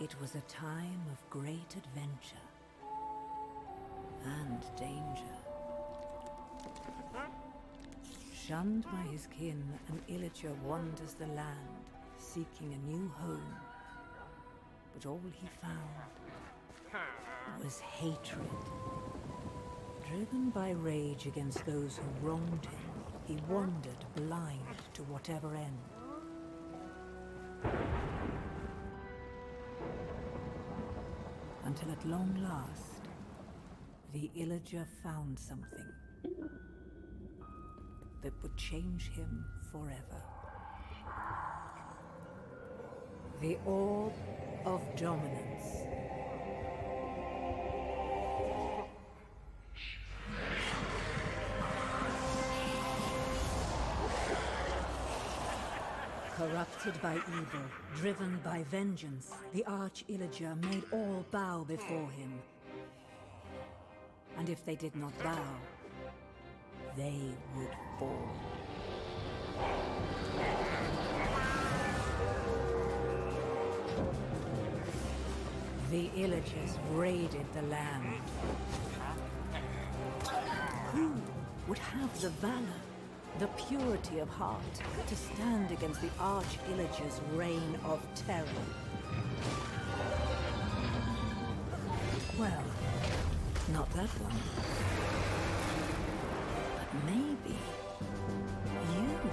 It was a time of great adventure and danger. Shunned by his kin, an illager wanders the land, seeking a new home. But all he found was hatred. Driven by rage against those who wronged him, he wandered blind to whatever end. Until at long last, the illager found something that would change him forever. The Orb of Dominance. Corrupted by evil, driven by vengeance, the Arch-Illager made all bow before him. And if they did not bow, they would fall. The Illagers raided the land. Who would have the valor, the purity of heart, to stand against the Arch-Illager's reign of terror? Well, not that one. But maybe you.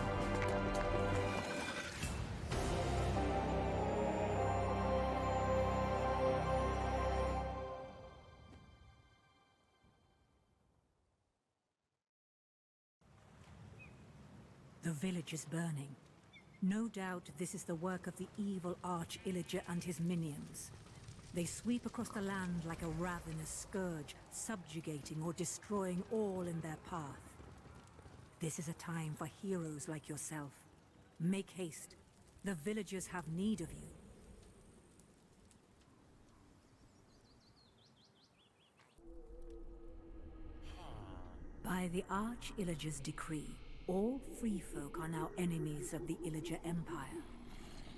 The village is burning. No doubt this is the work of the evil Arch-Illager and his minions. They sweep across the land like a ravenous scourge, subjugating or destroying all in their path. This is a time for heroes like yourself. Make haste. The villagers have need of you. By the Arch-Illager's decree, all free folk are now enemies of the Illager Empire.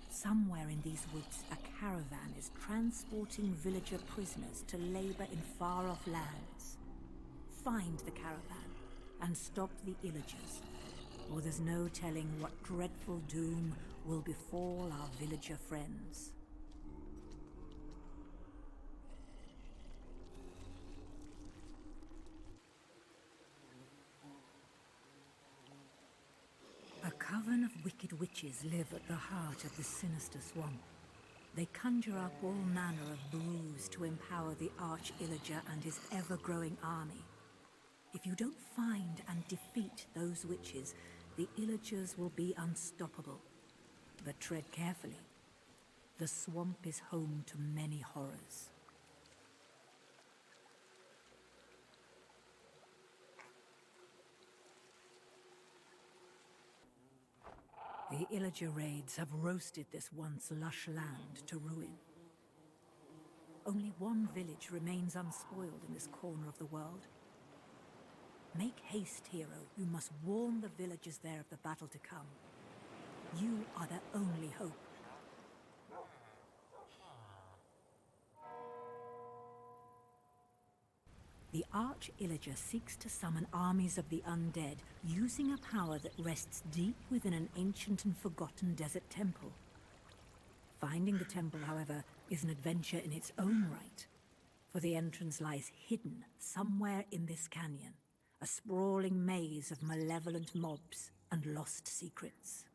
Somewhere in these woods, a caravan is transporting villager prisoners to labor in far-off lands. Find the caravan and stop the Illagers, or there's no telling what dreadful doom will befall our villager friends. A coven of wicked witches live at the heart of the sinister swamp. They conjure up all manner of brews to empower the Arch-Illager and his ever-growing army. If you don't find and defeat those witches, the Illagers will be unstoppable. But tread carefully. The swamp is home to many horrors. The Illager raids have roasted this once lush land to ruin. Only one village remains unspoiled in this corner of the world. Make haste, hero. You must warn the villagers there of the battle to come. You are their only hope. The Arch-Illager seeks to summon armies of the undead, using a power that rests deep within an ancient and forgotten desert temple. Finding the temple, however, is an adventure in its own right, for the entrance lies hidden somewhere in this canyon, a sprawling maze of malevolent mobs and lost secrets.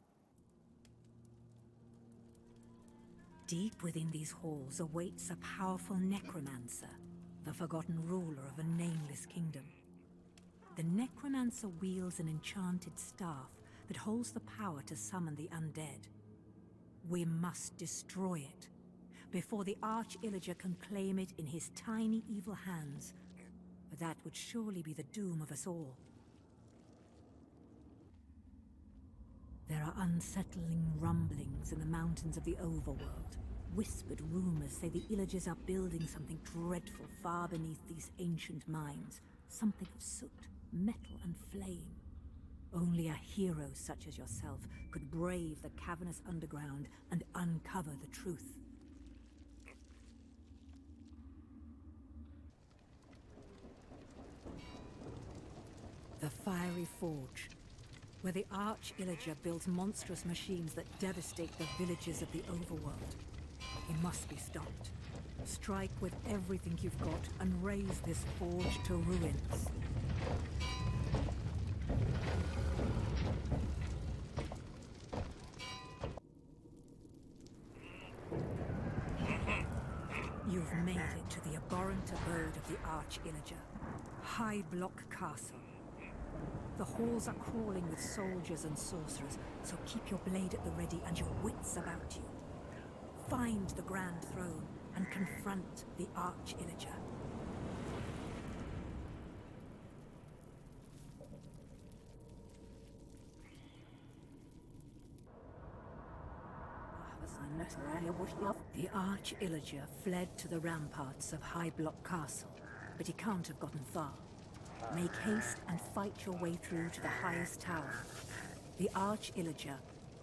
Deep within these halls awaits a powerful necromancer, the forgotten ruler of a nameless kingdom. The necromancer wields an enchanted staff that holds the power to summon the undead. We must destroy it before the Arch-Illager can claim it in his tiny evil hands, for that would surely be the doom of us all. There are unsettling rumblings in the mountains of the overworld. Whispered rumors say the Illagers are building something dreadful far beneath these ancient mines. Something of soot, metal and flame. Only a hero such as yourself could brave the cavernous underground and uncover the truth. The Fiery Forge, where the Arch-Illager builds monstrous machines that devastate the villages of the overworld. He must be stopped. Strike with everything you've got and raise this forge to ruins. You've made it to the abhorrent abode of the Arch-Illager, High Block Castle. The halls are crawling with soldiers and sorcerers, so keep your blade at the ready and your wits about you. Find the Grand Throne and confront the Arch-Illager. The Arch-Illager fled to the ramparts of High Block Castle, but he can't have gotten far. Make haste and fight your way through to the highest tower. The Arch-Illager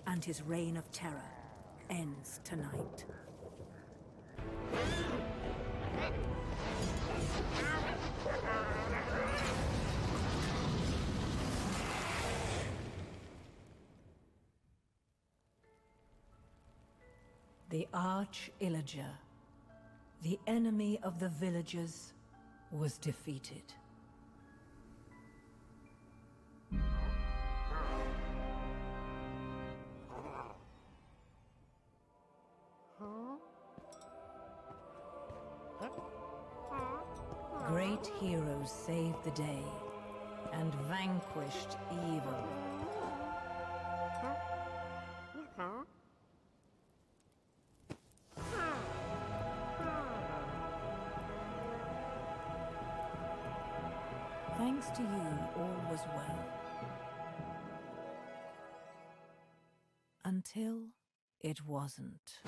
and his reign of terror ends tonight. The Arch-Illager, the enemy of the villagers, was defeated. Great heroes saved the day and vanquished evil. Thanks to you, all was well. Until it wasn't.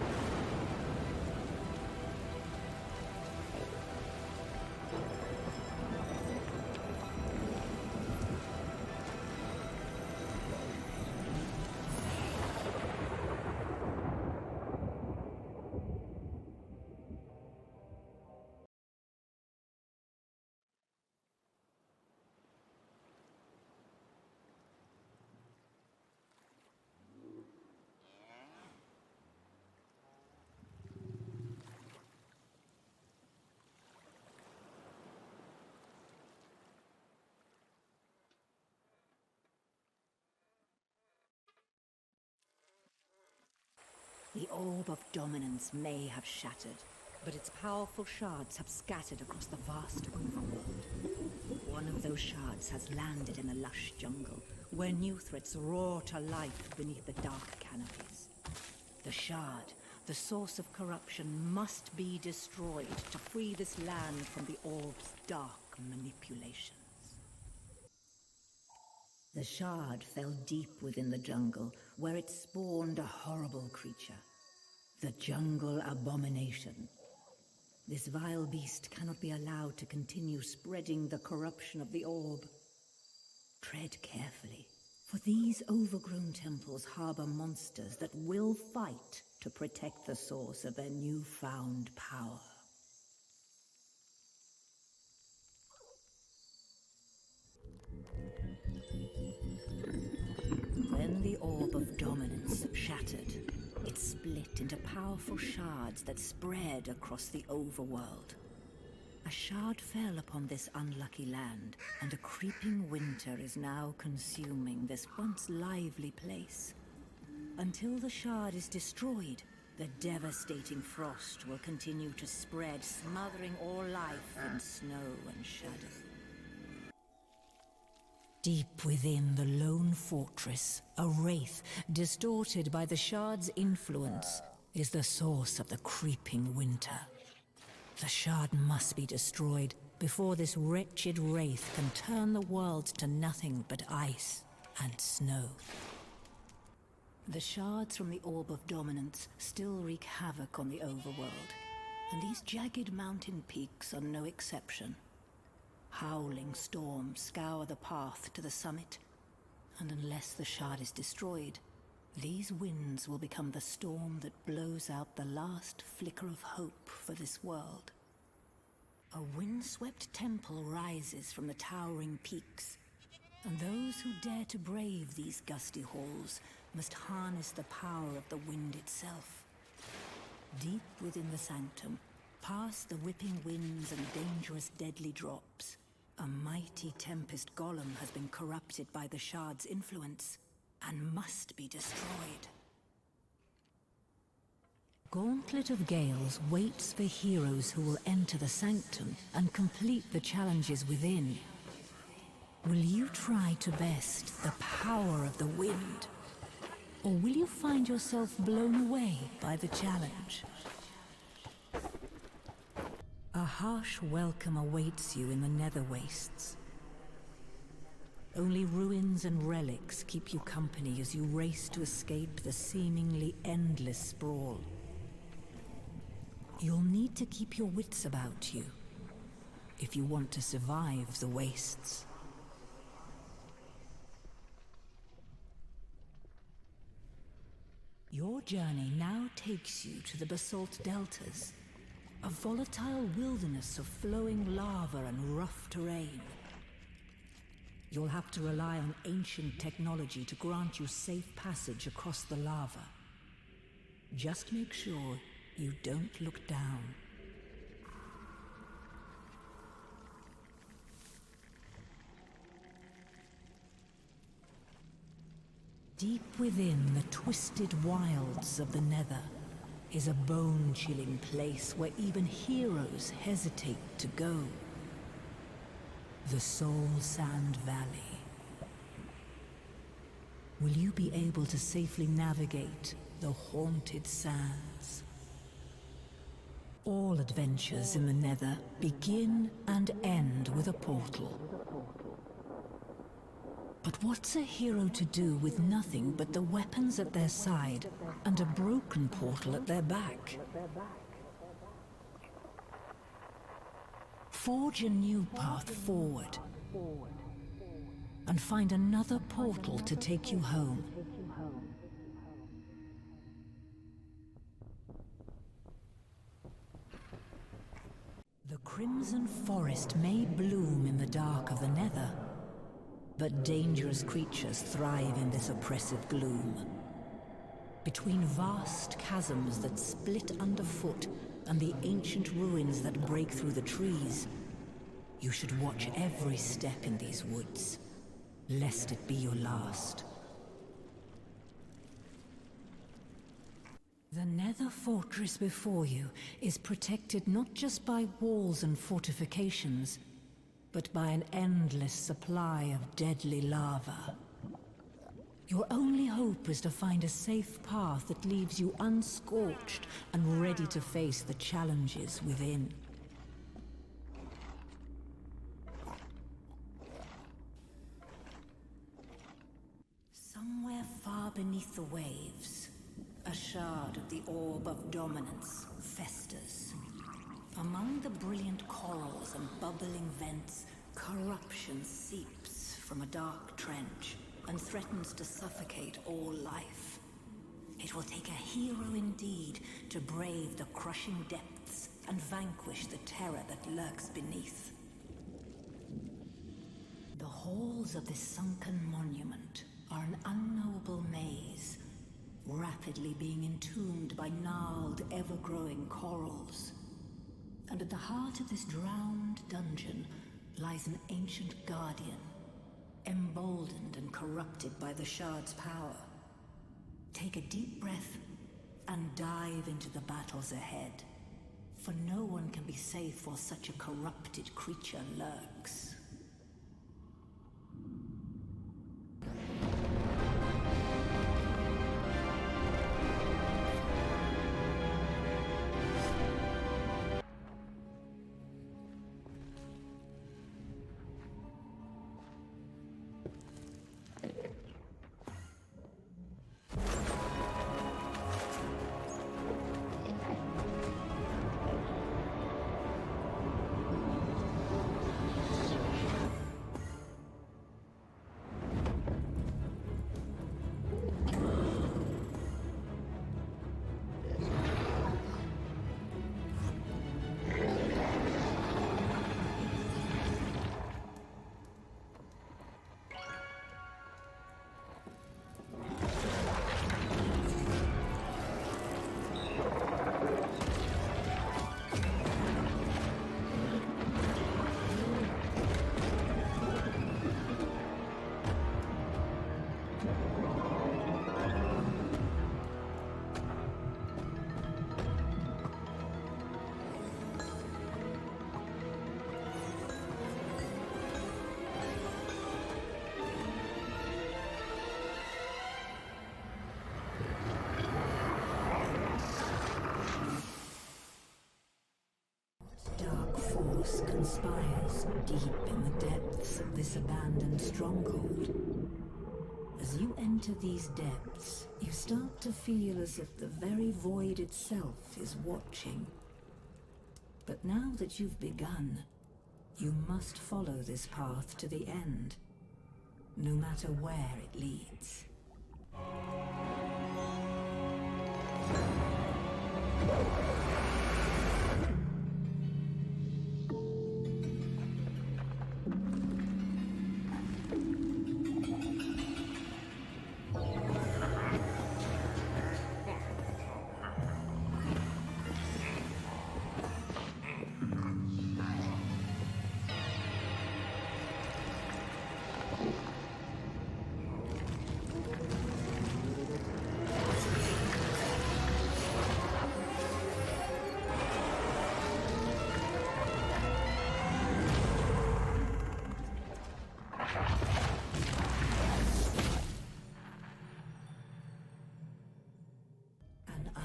The Orb of Dominance may have shattered, but its powerful shards have scattered across the vast overworld. One of those shards has landed in a lush jungle, where new threats roar to life beneath the dark canopies. The shard, the source of corruption, must be destroyed to free this land from the Orb's dark manipulations. The shard fell deep within the jungle, where it spawned a horrible creature. The Jungle Abomination. This vile beast cannot be allowed to continue spreading the corruption of the Orb. Tread carefully, for these overgrown temples harbor monsters that will fight to protect the source of their newfound power. When the Orb of Dominance shattered, it split into powerful shards that spread across the overworld. A shard fell upon this unlucky land, and a creeping winter is now consuming this once lively place. Until the shard is destroyed, the devastating frost will continue to spread, smothering all life in snow and shadow. Deep within the lone fortress, a wraith, distorted by the shard's influence, is the source of the creeping winter. The shard must be destroyed before this wretched wraith can turn the world to nothing but ice and snow. The shards from the Orb of Dominance still wreak havoc on the overworld, and these jagged mountain peaks are no exception. Howling storms scour the path to the summit, and unless the shard is destroyed, these winds will become the storm that blows out the last flicker of hope for this world. A windswept temple rises from the towering peaks. And those who dare to brave these gusty halls must harness the power of the wind itself. Deep within the sanctum, past the whipping winds and dangerous deadly drops, a mighty tempest golem has been corrupted by the shard's influence and must be destroyed. Gauntlet of Gales waits for heroes who will enter the sanctum and complete the challenges within. Will you try to best the power of the wind? Or will you find yourself blown away by the challenge? A harsh welcome awaits you in the Nether wastes. Only ruins and relics keep you company as you race to escape the seemingly endless sprawl. You'll need to keep your wits about you if you want to survive the wastes. Your journey now takes you to the basalt deltas, a volatile wilderness of flowing lava and rough terrain. You'll have to rely on ancient technology to grant you safe passage across the lava. Just make sure you don't look down. Deep within the twisted wilds of the Nether is a bone-chilling place where even heroes hesitate to go. The Soul Sand Valley. Will you be able to safely navigate the haunted sands? All adventures in the Nether begin and end with a portal. But what's a hero to do with nothing but the weapons at their side and a broken portal at their back? Forge a new path forward and find another portal to take you home. The Crimson Forest may bloom in the dark of the Nether, but dangerous creatures thrive in this oppressive gloom. Between vast chasms that split underfoot and the ancient ruins that break through the trees, you should watch every step in these woods, lest it be your last. The Nether fortress before you is protected not just by walls and fortifications, but by an endless supply of deadly lava. Your only hope is to find a safe path that leaves you unscorched and ready to face the challenges within. Somewhere far beneath the waves, a shard of the orb of dominance festers. Among the brilliant corals and bubbling vents, corruption seeps from a dark trench and threatens to suffocate all life. It will take a hero indeed to brave the crushing depths and vanquish the terror that lurks beneath. The halls of this sunken monument are an unknowable maze, rapidly being entombed by gnarled, ever-growing corals. And at the heart of this drowned dungeon lies an ancient guardian, emboldened and corrupted by the shard's power. Take a deep breath and dive into the battles ahead, for no one can be safe while such a corrupted creature lurks. conspires deep in the depths of this abandoned stronghold. As you enter these depths, you start to feel as if the very void itself is watching. But now that you've begun, you must follow this path to the end, no matter where it leads.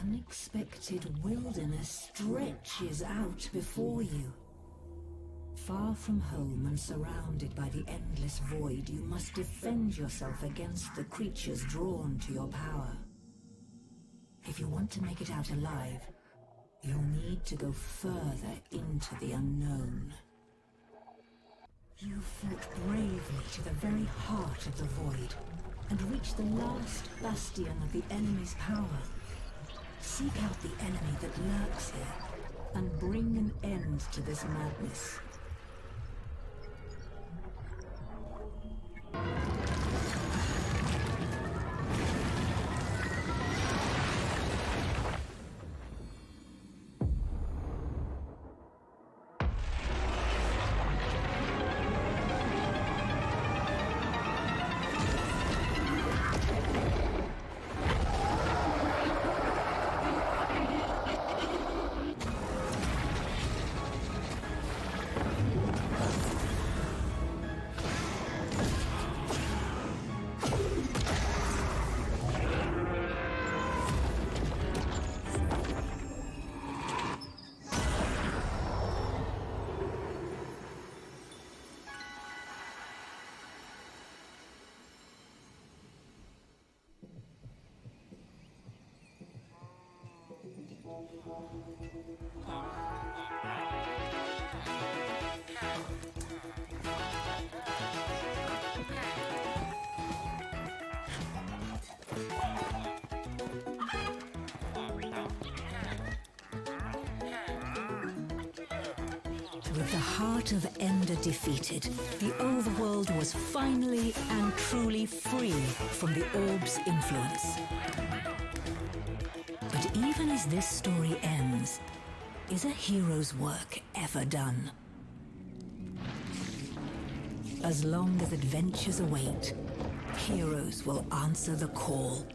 Unexpected wilderness stretches out before you. Far from home and surrounded by the endless void, you must defend yourself against the creatures drawn to your power. If you want to make it out alive, you'll need to go further into the unknown. You fought bravely to the very heart of the void and reached the last bastion of the enemy's power. Seek out the enemy that lurks here and bring an end to this madness. With the heart of Ender defeated, the overworld was finally and truly free from the orb's influence. But even as this story ends, is a hero's work ever done? As long as adventures await, heroes will answer the call.